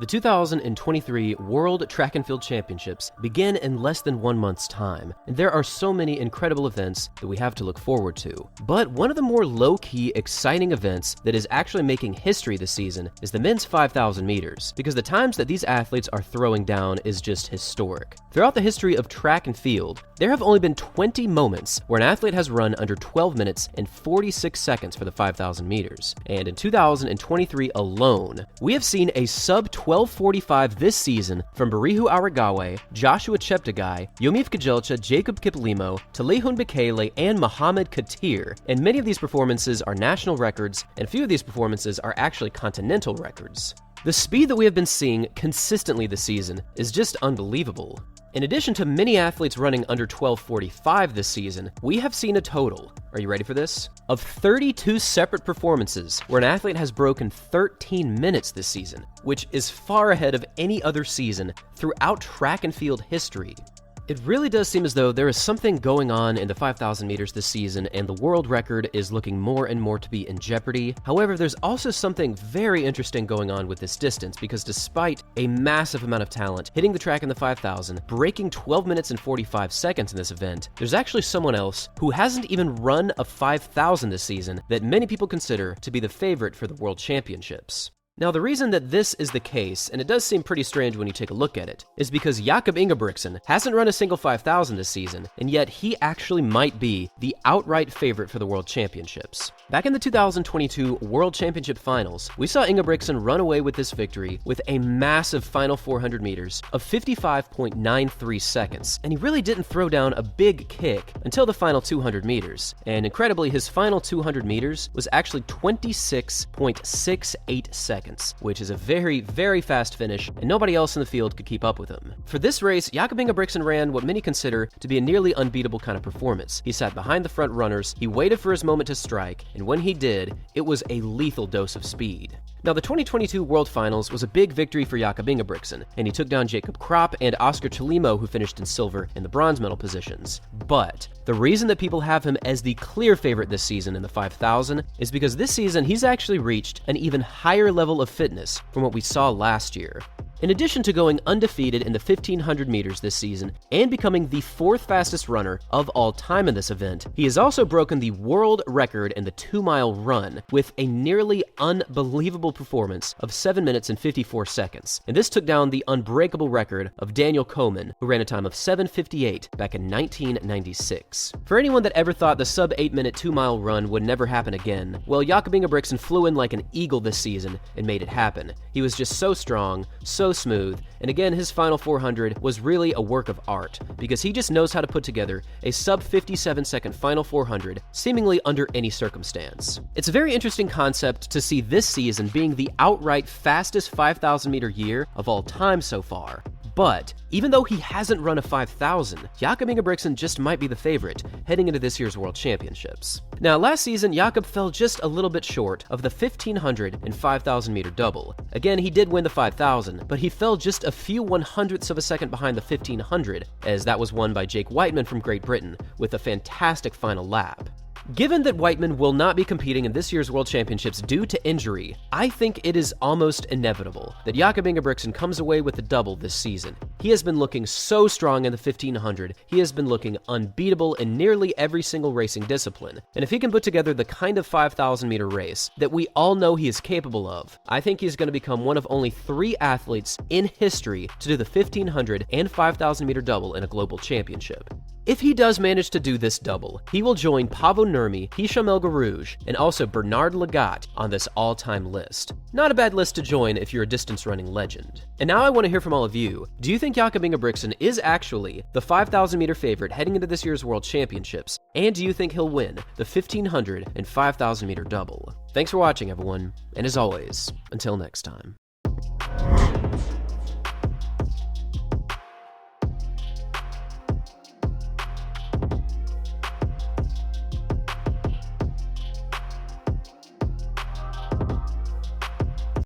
The 2023 World Track and Field Championships begin in less than 1 month's time, and there are so many incredible events that we have to look forward to. But one of the more low-key, exciting events that is actually making history this season is the men's 5,000 meters, because the times that these athletes are throwing down is just historic. Throughout the history of track and field, there have only been 20 moments where an athlete has run under 12 minutes and 46 seconds for the 5,000 meters. And in 2023 alone, we have seen a sub-12:45 this season from Barihu Aragawe, Joshua Cheptegei, Yomif Kejelcha, Jacob Kiplimo, Talihun Bekele, and Mohamed Katir. And many of these performances are national records, and a few of these performances are actually continental records. The speed that we have been seeing consistently this season is just unbelievable. In addition to many athletes running under 12:45 this season, we have seen a total, are you ready for this? Of 32 separate performances where an athlete has broken 13 minutes this season, which is far ahead of any other season throughout track and field history. It really does seem as though there is something going on in the 5,000 meters this season, and the world record is looking more and more to be in jeopardy. However, there's also something very interesting going on with this distance, because despite a massive amount of talent hitting the track in the 5,000, breaking 12 minutes and 45 seconds in this event, there's actually someone else who hasn't even run a 5,000 this season that many people consider to be the favorite for the World Championships. Now, the reason that this is the case, and it does seem pretty strange when you take a look at it, is because Jakob Ingebrigtsen hasn't run a single 5,000 this season, and yet he actually might be the outright favorite for the World Championships. Back in the 2022 World Championship Finals, we saw Ingebrigtsen run away with this victory with a massive final 400 meters of 55.93 seconds, and he really didn't throw down a big kick until the final 200 meters. And incredibly, his final 200 meters was actually 26.68 seconds. Which is a very, very fast finish, and nobody else in the field could keep up with him. For this race, Jakob Ingebrigtsen ran what many consider to be a nearly unbeatable kind of performance. He sat behind the front runners, he waited for his moment to strike, and when he did, it was a lethal dose of speed. Now, the 2022 World Finals was a big victory for Jakob Ingebrigtsen, and he took down Jacob Kropp and Oscar Chelimo, who finished in silver in the bronze medal positions. But the reason that people have him as the clear favorite this season in the 5,000 is because this season he's actually reached an even higher level of fitness from what we saw last year. In addition to going undefeated in the 1,500 meters this season and becoming the 4th fastest runner of all time in this event, he has also broken the world record in the 2-mile run with a nearly unbelievable performance of 7 minutes and 54 seconds. And this took down the unbreakable record of Daniel Komen, who ran a time of 7:58 back in 1996. For anyone that ever thought the sub-8-minute 2-mile run would never happen again, well, Jakob Ingebrigtsen flew in like an eagle this season and made it happen. He was just so strong, so smooth, and again, his final 400 was really a work of art, because he just knows how to put together a sub-57-second final 400, seemingly under any circumstance. It's a very interesting concept to see this season being the outright fastest 5,000-meter year of all time so far. But even though he hasn't run a 5,000, Jakob Ingebrigtsen just might be the favorite heading into this year's World Championships. Now, last season, Jakob fell just a little bit short of the 1,500 and 5,000 meter double. Again, he did win the 5,000, but he fell just a few 100ths of a second behind the 1,500, as that was won by Jake Whiteman from Great Britain with a fantastic final lap. Given that Whiteman will not be competing in this year's World Championships due to injury, I think it is almost inevitable that Jakob Ingebrigtsen comes away with the double this season. He has been looking so strong in the 1,500, he has been looking unbeatable in nearly every single racing discipline, and if he can put together the kind of 5,000 meter race that we all know he is capable of, I think he's going to become one of only 3 athletes in history to do the 1,500 and 5,000 meter double in a global championship. If he does manage to do this double, he will join Paavo Nurmi, Hicham El Guerrouj, and also Bernard Lagat on this all-time list. Not a bad list to join if you're a distance-running legend. And now I want to hear from all of you. Do you think Jakob Ingebrigtsen is actually the 5,000-meter favorite heading into this year's World Championships? And do you think he'll win the 1,500 and 5,000-meter double? Thanks for watching, everyone, and as always, until next time.